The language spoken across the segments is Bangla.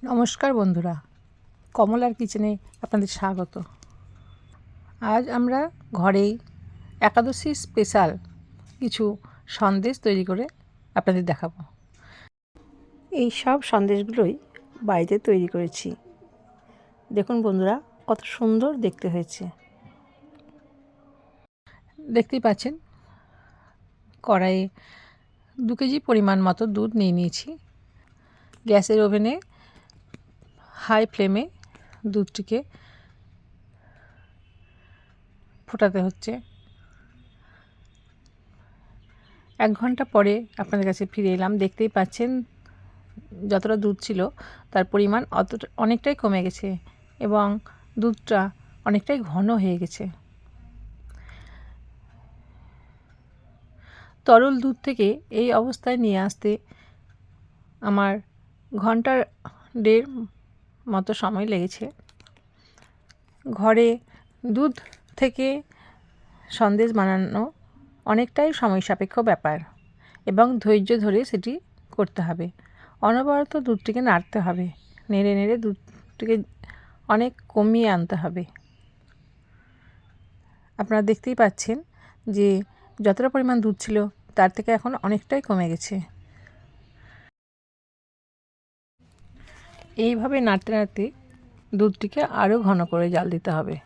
নমস্কার বন্ধুরা, কমলার কিচেনে আপনাদের স্বাগত। আজ আমরা ঘরেই একাদশী স্পেশাল কিছু সন্দেশ তৈরি করে আপনাদের দেখাবো। এই সব সন্দেশগুলোই বাড়িতে তৈরি করেছি। দেখুন বন্ধুরা, কত সুন্দর দেখতে হয়েছে। দেখতেই পাচ্ছেন, কড়াইয়ে 2 কেজি পরিমাণ মতো দুধ নিয়ে নিয়েছি। গ্যাসের ওভেনে হাই ফ্লেমে দুধটিকে ফোটাতে হচ্ছে। 1 ঘন্টা পরে আপনাদের কাছে ফিরে এলাম। দেখতেই পাচ্ছেন যতটা দুধ ছিল তার পরিমাণ অনেকটাই কমে গেছে এবং দুধটা অনেকটাই ঘন হয়ে গেছে। তরল দুধ থেকে এই অবস্থায় নিয়ে আসতে আমার 1.5 ঘন্টা মতো সময় লেগেছে। ঘরে দুধ থেকে সন্দেশ বানানো অনেকটাই সময় সাপেক্ষ ব্যাপার এবং ধৈর্য ধরে সেটি করতে হবে। অনবরত দুধটিকে নাড়তে হবে, নেড়ে নেড়ে দুধটিকে অনেক কমিয়ে আনতে হবে। আপনারা দেখতেই পাচ্ছেন যে যতটা পরিমাণ দুধ ছিল তার থেকে এখন অনেকটাই কমে গেছে। এইভাবে নাড়তে নাড়তে দুধটিকে আরও ঘন করে জাল দিতে হবে।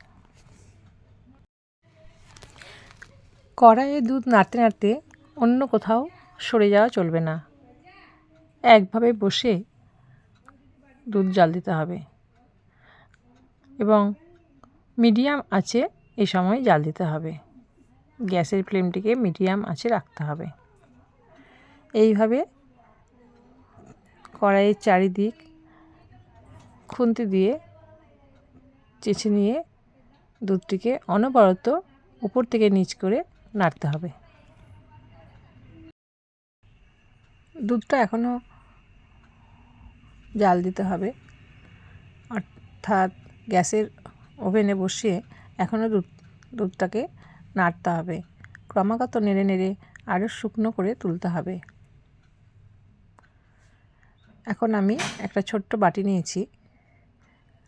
কড়াইয়ে দুধ নাড়তে নাড়তে অন্য কোথাও সরে যাওয়া চলবে না। একভাবে বসে দুধ জাল দিতে হবে এবং মিডিয়াম আঁচে এই সময় জাল দিতে হবে। গ্যাসের ফ্লেমটিকে মিডিয়াম আঁচে রাখতে হবে। এইভাবে কড়াইয়ের চারিদিক খুন্তি দিয়ে চেঁচে নিয়ে দুধটিকে অনবরত উপর থেকে নিচ করে নাড়তে হবে। দুধটা এখনও জাল দিতে হবে, অর্থাৎ গ্যাসের ওভেনে বসিয়ে এখনও দুধটাকে নাড়তে হবে। ক্রমাগত নেড়ে নেড়ে আরও শুকনো করে তুলতে হবে। এখন আমি একটা ছোট্ট বাটি নিয়েছি।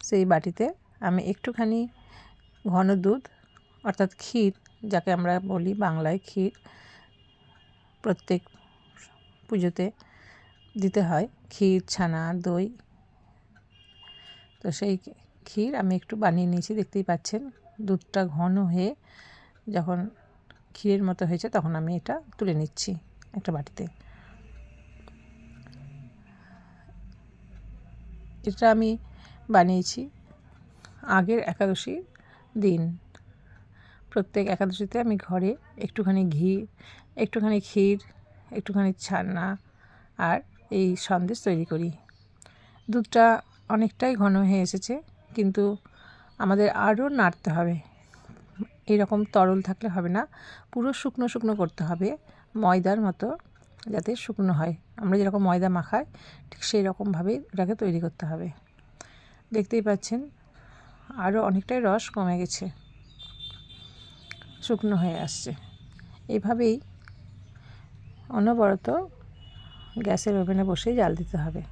সেই বাটিতে আমি একটুখানি ঘন দুধ, অর্থাৎ ক্ষীর যাকে আমরা বলি বাংলায় ক্ষীর, প্রত্যেক পুজোতে দিতে হয় ক্ষীর, ছানা, দই। তো সেই ক্ষীর আমি একটু বানিয়ে নিয়েছি। দেখতেই পাচ্ছেন দুধটা ঘন হয়ে যখন ক্ষীরের মতো হয়েছে তখন আমি এটা তুলে নিচ্ছি একটা বাটিতে। এটা আমি বানিয়েছি আগের একাদশীর দিন। প্রত্যেক একাদশীতে আমি ঘরে একটুখানি ঘি, একটুখানি ক্ষীর, একটুখানি ছানা আর এই সন্দেশ তৈরি করি। দুধটা অনেকটাই ঘন হয়ে এসেছে, কিন্তু আমাদের আরও নাড়তে হবে। এরকম তরল থাকলে হবে না, পুরো শুকনো শুকনো করতে হবে, ময়দার মতো যাতে শুকনো হয়। আমরা যেরকম ময়দা মাখাই ঠিক সেই রকমভাবেই এটাকে তৈরি করতে হবে। দেখতেই পাচ্ছেন আরও অনেকটাই রস কমে গেছে, শুকনো হয়ে আসছে। এভাবেই অনবরত গ্যাসের ওভেনে বসেই জাল দিতে হবে।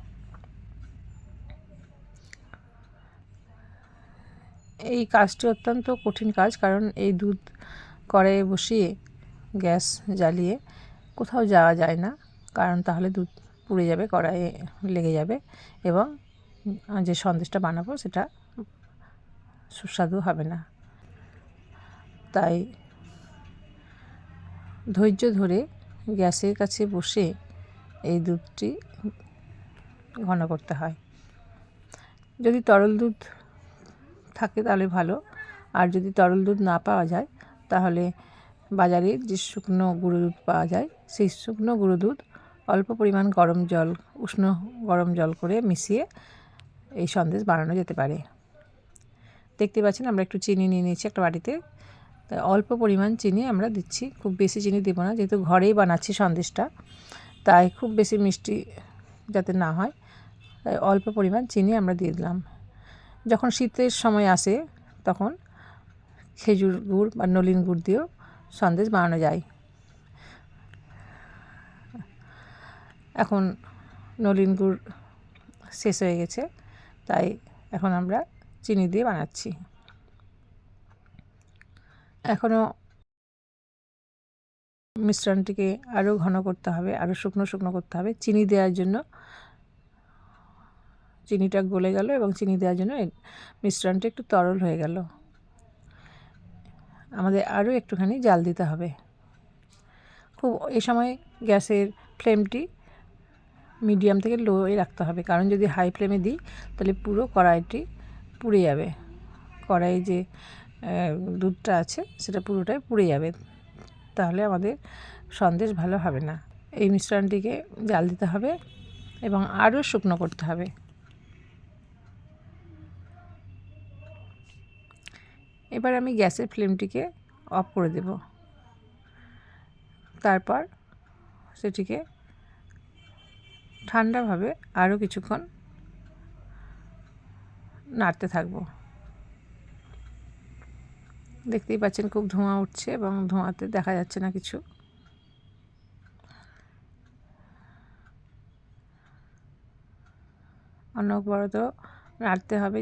এই কাজটি অত্যন্ত কঠিন কাজ, কারণ এই দুধ কড়াইয়ে বসিয়ে গ্যাস জ্বালিয়ে কোথাও যাওয়া যায় না, কারণ তাহলে দুধ পুড়ে যাবে, কড়াইয়ে লেগে যাবে এবং যে সন্দেশটা বানাবো সেটা সুস্বাদু হবে না। তাই ধৈর্য ধরে গ্যাসের কাছে বসে এই দুধটি ঘন করতে হয়। যদি তরল দুধ থাকে তাহলে ভালো, আর যদি তরল দুধ না পাওয়া যায় তাহলে বাজারে যে শুকনো গুঁড়ো দুধ পাওয়া যায় সেই শুকনো গুঁড়ো দুধ অল্প পরিমাণ উষ্ণ গরম জল করে মিশিয়ে এই সন্দেশ বানানো যেতে পারে। দেখতে পাচ্ছেন আমরা একটু চিনি নিয়ে নিয়েছি একটা বাটিতে। তাই অল্প পরিমাণ চিনি আমরা দিচ্ছি, খুব বেশি চিনি দেবো না, যেহেতু ঘরেই বানাচ্ছি সন্দেশটা, তাই খুব বেশি মিষ্টি যাতে না হয় তাই অল্প পরিমাণ চিনি আমরা দিয়ে দিলাম। যখন শীতের সময় আসে তখন খেজুর গুড় বা নলেন গুড় দিয়েও সন্দেশ বানানো যায়। এখন নলেন গুড় শেষ হয়ে গেছে, তাই এখন আমরা চিনি দিয়ে বানাচ্ছি। এখনও মিশ্রণটিকে আরও ঘন করতে হবে, আরও শুকনো শুকনো করতে হবে। চিনি দেওয়ার জন্য চিনিটা গলে গেল এবং চিনি দেওয়ার জন্য মিশ্রণটা একটু তরল হয়ে গেল। আমাদের আরও একটুখানি জাল দিতে হবে। খুব এই সময় গ্যাসের ফ্লেমটি মিডিয়াম থেকে লোয়ে রাখতে হবে, কারণ যদি হাই ফ্লেমে দিই তাহলে পুরো কড়াইটি পুড়ে যাবে। কড়াইয়ে যে দুধটা আছে সেটা পুরোটাই পুড়ে যাবে, তাহলে আমাদের সন্দেশ ভালো হবে না। এই মিশ্রণটিকে জাল দিতে হবে এবং আরও শুকনো করতে হবে। এবার আমি গ্যাসের ফ্লেমটিকে অফ করে দেব। তারপর সেটিকে ঠান্ডাভাবে আরও কিছুক্ষণ নাড়তে থাকবো। দেখতেই পাচ্ছেন খুব ধোঁয়া উঠছে এবং ধোঁয়াতে দেখা যাচ্ছে না কিছু। অনবরত নাড়তে হবে,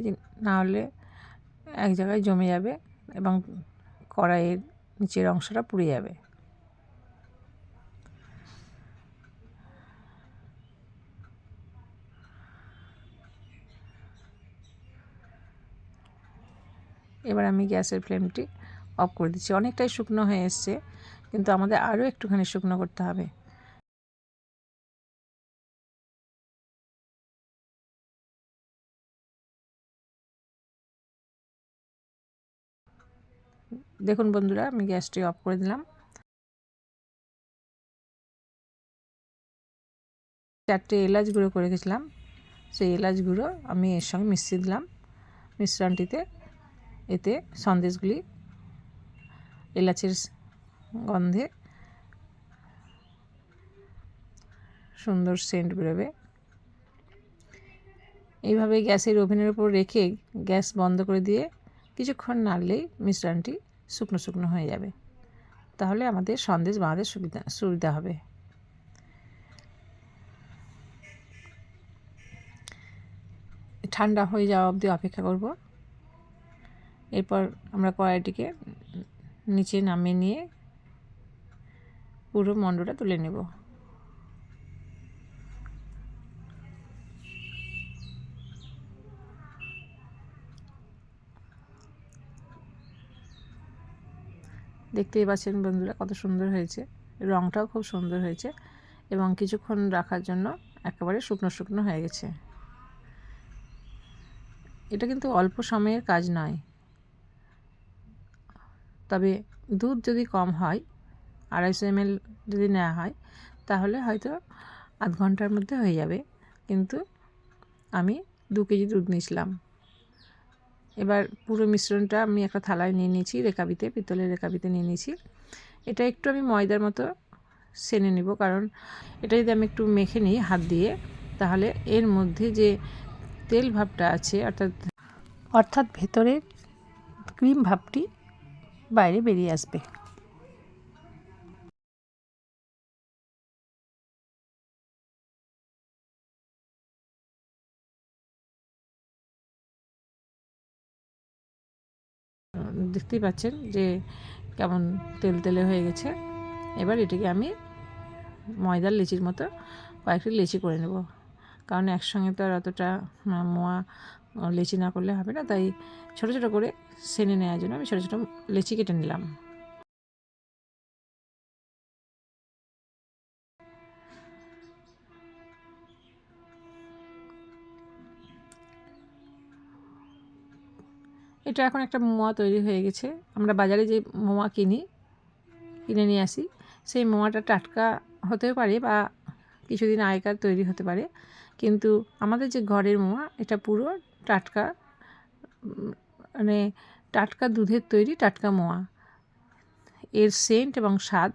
না হলে এক জায়গায় জমে যাবে এবং কড়াইয়ের নিচের অংশটা পুড়ে যাবে। এবার আমি গ্যাসের ফ্লেমটি অফ করে দিচ্ছি। অনেকটাই শুকনো হয়ে এসছে, কিন্তু আমাদের আরও একটুখানি শুকনো করতে হবে। দেখুন বন্ধুরা, আমি গ্যাসটি অফ করে দিলাম। 4টে এলাচ গুঁড়ো করে রেখেছিলাম, সেই এলাচ গুঁড়ো আমি এর সঙ্গে মিশিয়ে দিলাম মিশ্রণটিতে। এতে সন্দেশগুলি এলাচের গন্ধে সুন্দর সেন্ট বেরোবে। এইভাবে গ্যাসের ওভেনের উপর রেখে গ্যাস বন্ধ করে দিয়ে কিছুক্ষণ নাড়লেই মিশ্রণটি শুকনো শুকনো হয়ে যাবে। তাহলে আমাদের সন্দেশ বানাতে সুবিধা হবে। ঠান্ডা হয়ে যাওয়া অবধি অপেক্ষা করব। এরপর আমরা কড়াইটিকে নিচে নামিয়ে নিয়ে পুরো মণ্ডটা তুলে নেব। দেখতেই পাচ্ছেন বন্ধুরা কত সুন্দর হয়েছে, রঙটাও খুব সুন্দর হয়েছে এবং কিছুক্ষণ রাখার জন্য একেবারে শুকনো শুকনো হয়ে গেছে। এটা কিন্তু অল্প সময়ের কাজ নয়, তবে দুধ যদি কম হয়, 250 ml যদি নেওয়া হয় তাহলে হয়তো আধ ঘন্টার মধ্যে হয়ে যাবে, কিন্তু আমি 2 কেজি দুধ নিয়েছিলাম। এবার পুরো মিশ্রণটা আমি একটা থালায় নিয়ে নিয়েছি, রেকাবিতে, পিতলের রেকাবিতে নিয়ে নিয়েছি। এটা একটু আমি ময়দার মতো সেনে নেব, কারণ এটা যদি আমি একটু মেখে নিই হাত দিয়ে, তাহলে এর মধ্যে যে তেল ভাবটা আছে অর্থাৎ ভেতরের ক্রিম ভাবটি বাইরে বেরিয়ে আসবে। দেখতেই পাচ্ছেন যে কেমন তেল তেলে হয়ে গেছে। এবার এটিকে আমি ময়দার লেচির মতো কয়েকটি লেচি করে নেব, কারণ একসঙ্গে তো আর অতটা মোয়া লেচি না করলে হবে না, তাই ছোটো ছোটো করে সেনে নেওয়ার জন্য আমি ছোটো ছোটো লেচি কেটে নিলাম। এটা এখন একটা মোয়া তৈরি হয়ে গেছে। আমরা বাজারে যে মোয়া কিনে নিয়ে আসি, সেই মোয়াটা টাটকা হতেও পারে বা কিছুদিন আগেকার তৈরি হতে পারে, কিন্তু আমাদের যে ঘরের মোয়া এটা পুরো টাটকা, মানে টাটকা দুধের তৈরি টাটকা মোয়া। এর সেন্ট এবং স্বাদ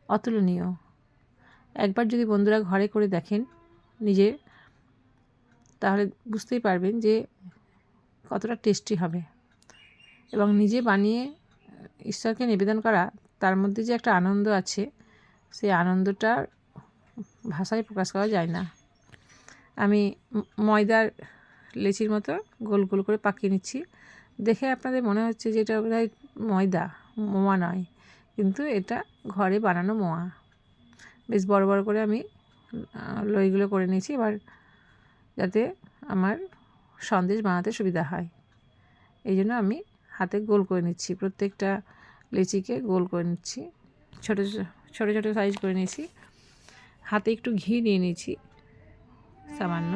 অতুলনীয়। একবার যদি বন্ধুরা ঘরে করে দেখেন নিজে, তাহলে বুঝতেই পারবেন যে কতটা টেস্টি হবে। এবং নিজে বানিয়ে ঈশ্বরকে নিবেদন করা, তার মধ্যে যে একটা আনন্দ আছে, সেই আনন্দটা ভাষায় প্রকাশ করা যায় না। আমি ময়দার লেচির মতো গোল গোল করে পাকিয়ে নিচ্ছি। দেখে আপনাদের মনে হচ্ছে যে এটা বোধহয় ময়দা, মোয়া নয়, কিন্তু এটা ঘরে বানানো মোয়া। বেশ বড় বড় করে আমি লইগুলো করে নিয়েছি, এবার যাতে আমার সন্দেশ বানাতে সুবিধা হয় এই জন্য আমি হাতে গোল করে নিচ্ছি। প্রত্যেকটা লেচিকে গোল করে নিচ্ছি, ছোটো ছোটো ছোটো সাইজ করে নিয়েছি। হাতে একটু ঘি নিয়ে নিয়েছি সামান্য,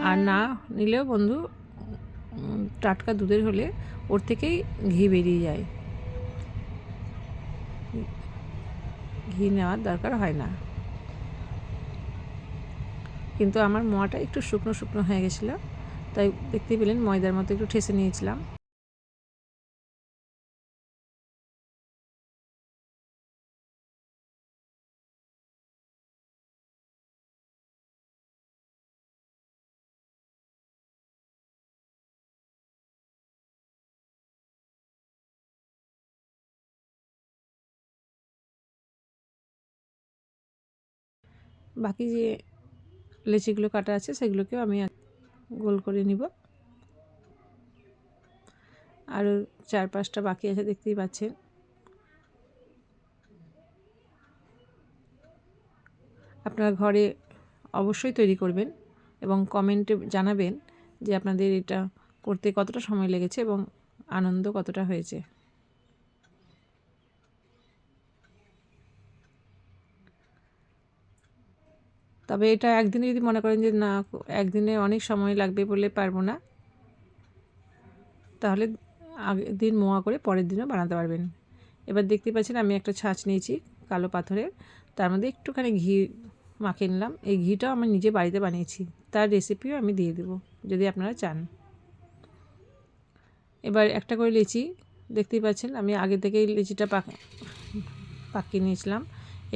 আর না নিলেও বন্ধু টাটকা দুধের হলে ওর থেকেই ঘি বেরিয়ে যায়, ঘি নেওয়ার দরকার হয় না। কিন্তু আমার মোয়াটা একটু শুকনো শুকনো হয়ে গেছিলো, তাই দেখতেই পেলেন ময়দার মতো একটু ঠেসে নিয়েছিলাম। বাকি যে লেচিগুলো কাটা আছে সেগুলোকেও আমি গোল করে নিব। আরও 4-5টা বাকি আছে, দেখতেই পাচ্ছেন। আপনারা ঘরে অবশ্যই তৈরি করবেন এবং কমেন্টে জানাবেন যে আপনাদের এটা করতে কতটা সময় লেগেছে এবং আনন্দ কতটা হয়েছে। তবে এটা একদিনে যদি মনে করেন যে না একদিনে অনেক সময় লাগবে বলে পারবো না, তাহলে আগের দিন মোয়া করে পরের দিনও বানাতে পারবেন। এবার দেখতে পাচ্ছেন আমি একটা ছাঁচ নিয়েছি কালো পাথরের, তার মধ্যে একটুখানি ঘি মাখিয়ে নিলাম। এই ঘিটাও আমি নিজে বাড়িতে বানিয়েছি, তার রেসিপিও আমি দিয়ে দেবো যদি আপনারা চান। এবার একটা করে লেচি দেখতেই পাচ্ছেন আমি আগে থেকেই লেচিটা পাকিয়ে নিয়েছিলাম।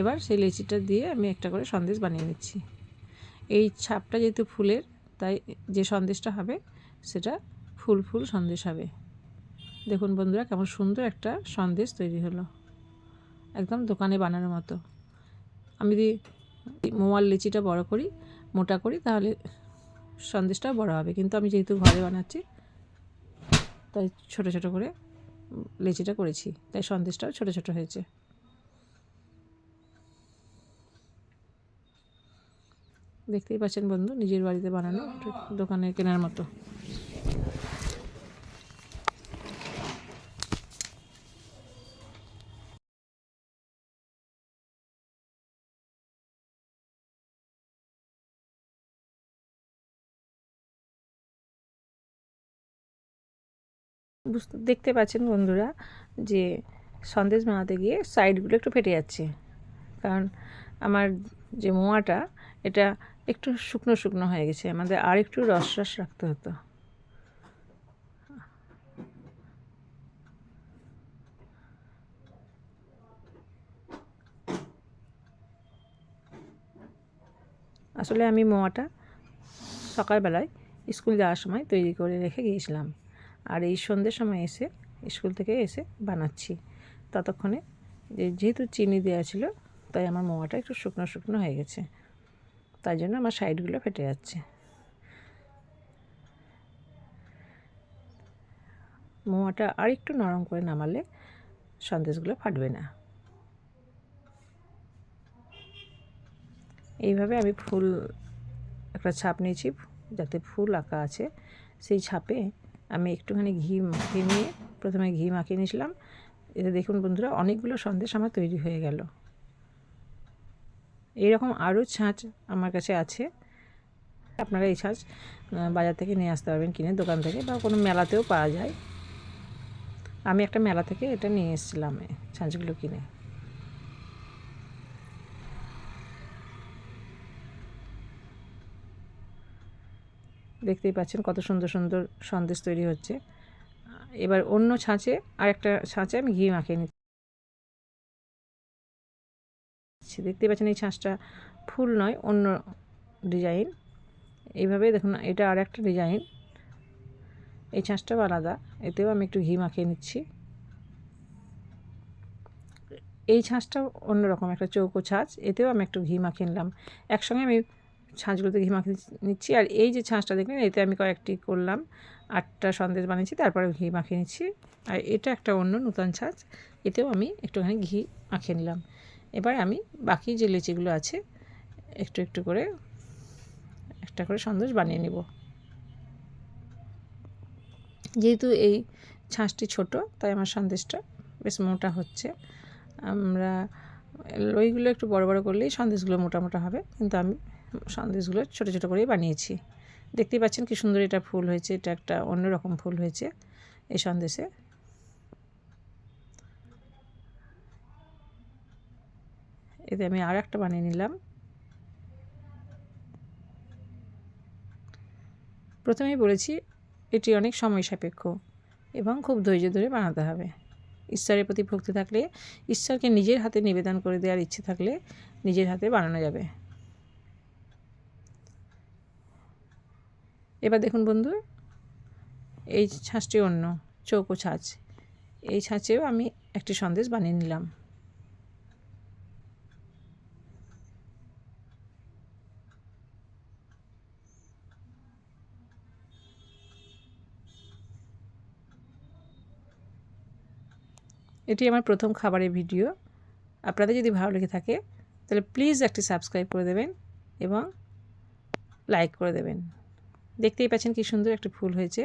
এবার সেই লেচিটা দিয়ে আমি একটা করে সন্দেশ বানিয়ে নিচ্ছি। এই ছাপটা যেহেতু ফুলের, তাই যে সন্দেশটা হবে সেটা ফুল ফুল সন্দেশ হবে। দেখুন বন্ধুরা কেমন সুন্দর একটা সন্দেশ তৈরি হলো, একদম দোকানে বানানোর মতো। আমি যদি মোয়ার লেচিটা বড় করি, মোটা করি, তাহলে সন্দেশটাও বড় হবে, কিন্তু আমি যেহেতু ঘরে বানাচ্ছি তাই ছোট ছোট করে লেচিটা করেছি, তাই সন্দেশটাও ছোট ছোট হয়েছে। দেখতেই পাচ্ছেন বন্ধু, নিজের বাড়িতে বানানো দোকানে কেনার মতো। দেখতে পাচ্ছেন বন্ধুরা যে সন্দেশ বানাতে গিয়ে সাইডগুলো একটু ফেটে যাচ্ছে, কারণ আমার যে মোয়াটা এটা একটু শুকনো শুকনো হয়ে গেছে, আমাদের আর একটু রস রস রাখতে হতো। আসলে আমি মোয়াটা সকালবেলায় স্কুল যাওয়ার সময় তৈরি করে রেখে গিয়েছিলাম, আর এই সন্ধ্যের সময় এসে স্কুল থেকে এসে বানাচ্ছি। ততক্ষণে যেহেতু চিনি দেওয়া ছিল তাই আমার মোয়াটা একটু শুকনো শুকনো হয়ে গেছে, তাই জন্য আমার সাইডগুলো ফেটে যাচ্ছে। মোয়াটা আর একটু নরম করে নামালে সন্দেশগুলো ফাটবে না। এইভাবে আমি ফুল একটা ছাপ নিয়েছি, যাতে ফুল আঁকা আছে সেই ছাপে আমি একটুখানি ঘি মাখিয়ে নিয়ে প্রথমে ঘি মাখিয়ে নিয়েছিলাম। এতে দেখুন বন্ধুরা অনেকগুলো সন্দেশ আমার তৈরি হয়ে গেল। এইরকম আরও ছাঁচ আমার কাছে আছে, আপনারা এই ছাঁচ বাজার থেকে নিয়ে আসতে পারবেন কিনে, দোকান থেকে বা কোনো মেলাতেও পাওয়া যায়। আমি একটা মেলা থেকে এটা নিয়ে এসেছিলাম ছাঁচগুলো কিনে। দেখতেই পাচ্ছেন কত সুন্দর সুন্দর সন্দেশ তৈরি হচ্ছে। এবার অন্য ছাঁচে আরেকটা ছাঁচে আমি ঘি মাখিয়ে নিচ্ছি। দেখতেই পাচ্ছেন এই ছাঁচটা ফুল নয়, অন্য ডিজাইন। এইভাবে দেখুন এটা আর একটা ডিজাইন, এই ছাঁচটাও আলাদা, এতেও আমি একটু ঘি মাখিয়ে নিচ্ছি। এই ছাঁচটাও অন্যরকম একটা চৌকো ছাঁচ, এতেও আমি একটু ঘি মাখিয়ে নিলাম। একসঙ্গে আমি ছাঁচগুলোতে ঘি মাখিয়ে নিচ্ছি। আর এই যে ছাঁচটা দেখলেন, এতে আমি কয়েকটি করলাম, 8টা সন্দেশ বানিয়েছি, তারপরে ঘি মাখিয়ে নিচ্ছি। আর এটা একটা অন্য নূতন ছাঁচ, এতেও আমি একটুখানি ঘি মাখিয়ে নিলাম। এবার আমি বাকি যে লেচিগুলো আছে একটু একটু করে একটা করে সন্দেশ বানিয়ে নেব। যেহেতু এই ছাঁচটি ছোট, তাই আমার সন্দেশটা বেশ মোটা হচ্ছে। আমরা ওইগুলো একটু বড় বড় করলেই সন্দেশগুলো মোটা মোটা হবে, কিন্তু আমি সন্দেশগুলো ছোটো ছোটো করেই বানিয়েছি। দেখতেই পাচ্ছেন কি সুন্দর এটা ফুল হয়েছে। এটা একটা অন্যরকম ফুল হয়েছে এই সন্দেশে। এতে আমি আর একটা বানিয়ে নিলাম। প্রথমেই বলেছি এটি অনেক সময় সাপেক্ষ এবং খুব ধৈর্য ধরে বানাতে হবে। ঈশ্বরের প্রতি ভক্তি থাকলে, ঈশ্বরকে নিজের হাতে নিবেদন করে দেওয়ার ইচ্ছে থাকলে নিজের হাতে বানানো যাবে। এবার দেখুন বন্ধু, এই ছাঁচটি অন্য চৌকো ছাঁচ, এই ছাঁচেও আমি একটি সন্দেশ বানিয়ে নিলাম। এটি আমার প্রথম খাবারের ভিডিও। আপনাদের যদি ভালো লেগে থাকে তাহলে প্লিজ একটি সাবস্ক্রাইব করে দেবেন এবং লাইক করে দেবেন। দেখতেই পাচ্ছেন কি সুন্দর একটা ফুল হয়েছে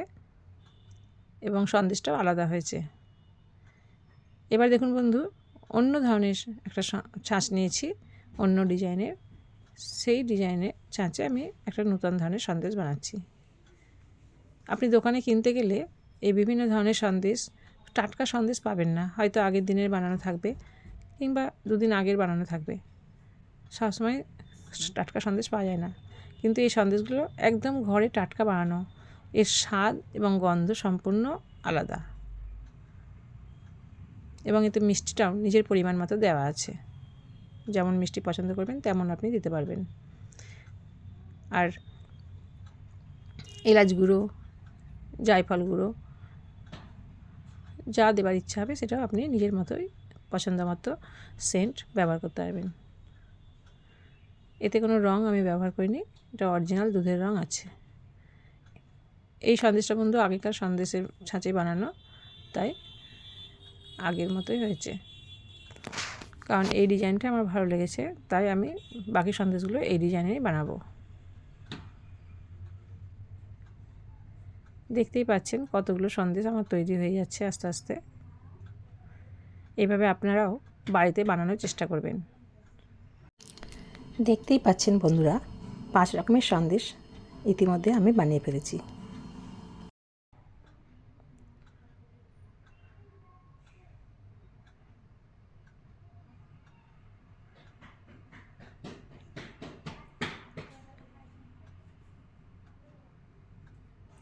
এবং সন্দেশটাও আলাদা হয়েছে। এবার দেখুন বন্ধু, অন্য ধরনের একটা ছাঁচ নিয়েছি, অন্য ডিজাইনের। সেই ডিজাইনের ছাঁচে আমি একটা নতুন ধরনের সন্দেশ বানাচ্ছি। আপনি দোকানে কিনতে গেলে এই বিভিন্ন ধরনের সন্দেশ, টাটকা সন্দেশ পাবেন না। হয়তো আগের দিনের বানানো থাকবে কিংবা 2 দিন আগের বানানো থাকবে। সবসময় টাটকা সন্দেশ পাওয়া যায় না, কিন্তু এই সন্দেশগুলো একদম ঘরে টাটকা বানানো। এর স্বাদ এবং গন্ধ সম্পূর্ণ আলাদা, এবং এতে মিষ্টিটাও নিজের পরিমাণ মতো দেওয়া আছে। যেমন মিষ্টি পছন্দ করবেন তেমন আপনি দিতে পারবেন। আর এলাচ গুঁড়ো, জায়ফল গুঁড়ো, যা দেবার ইচ্ছা হবে সেটাও আপনি নিজের মতোই পছন্দ মতো সেন্ট ব্যবহার করতে পারবেন। এতে কোনো রং আমি ব্যবহার করিনি, এটা অরিজিনাল দুধের রং আছে। এই সন্দেশটা বন্ধু আগেকার সন্দেশের ছাঁচে বানানো, তাই আগের মতোই হয়েছে। কারণ এই ডিজাইনটা আমার ভালো লেগেছে, তাই আমি বাকি সন্দেশগুলো এই ডিজাইনেই বানাবো। দেখতেই পাচ্ছেন কতগুলো সন্দেশ আমার তৈরি হয়ে যাচ্ছে আস্তে আস্তে। এইভাবে আপনারাও বাড়িতে বানানোর চেষ্টা করবেন। দেখতেই পাচ্ছেন বন্ধুরা, 5 রকমের সন্দেশ ইতিমধ্যে আমি বানিয়ে ফেলেছি।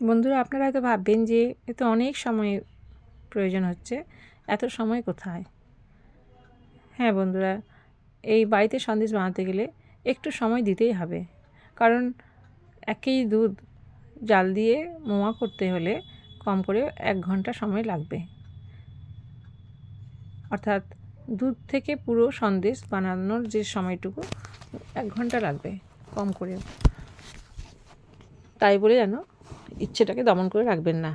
বন্ধুরা, আপনারা হয়তো ভাববেন যে এতে অনেক সময় প্রয়োজন হচ্ছে, এত সময় কোথায়? হ্যাঁ বন্ধুরা, এই বাড়িতে সন্দেশ বানাতে গেলে একটু সময় দিতেই হবে। কারণ একই দুধ জাল দিয়ে মোয়া করতে হলে কম করে 1 ঘন্টা সময় লাগবে। অর্থাৎ দুধ থেকে পুরো সন্দেশ বানানোর যে সময়টুকু 1 ঘন্টা লাগবে কম করে। তাই বলে যেন ইচ্ছেটাকে দমন করে রাখবেন না।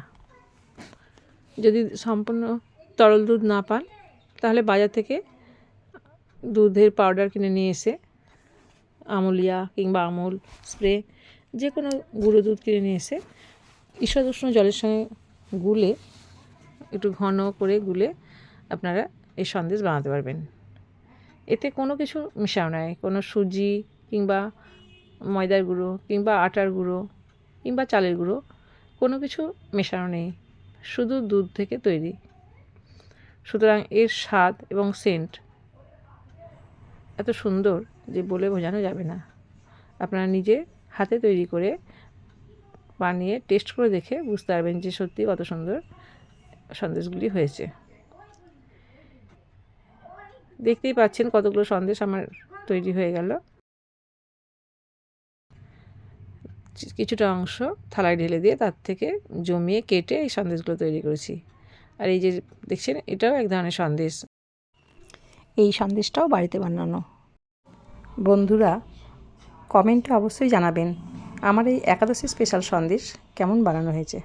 যদি সম্পূর্ণ তরল দুধ না পান, তাহলে বাজার থেকে দুধের পাউডার কিনে নিয়ে এসে, আমুলিয়া কিংবা আমুল স্প্রে, যে কোনো গুঁড়ো দুধ কিনে নিয়ে এসে ঈষৎ উষ্ণ জলের সঙ্গে গুলে, একটু ঘন করে গুলে আপনারা এই সন্দেশ বানাতে পারবেন। এতে কোনো কিছু মেশানো নয়, কোনো সুজি কিংবা ময়দার গুঁড়ো কিংবা আটার গুঁড়ো কিংবা চালের গুঁড়ো, কোনো কিছু মেশানো নেই, শুধু দুধ থেকে তৈরি। সুতরাং এর স্বাদ এবং সেন্ট এত সুন্দর যে বলে বোঝানো যাবে না। আপনারা নিজে হাতে তৈরি করে বানিয়ে টেস্ট করে দেখে বুঝতে পারবেন যে সত্যি কত সুন্দর সন্দেশগুলি হয়েছে। দেখতেই পাচ্ছেন কতগুলো সন্দেশ আমার তৈরি হয়ে গেল। কিছুটা অংশ থালায় ঢেলে দিয়ে তার থেকে জমিয়ে কেটে এই সন্দেশগুলো তৈরি করেছি। আর এই যে দেখছেন, এটাও এক ধরনের সন্দেশ। এই সন্দেশটাও বাড়িতে বানানো। বন্ধুরা, কমেন্টে অবশ্যই জানাবেন আমার এই একাদশী স্পেশাল সন্দেশ কেমন বানানো হয়েছে।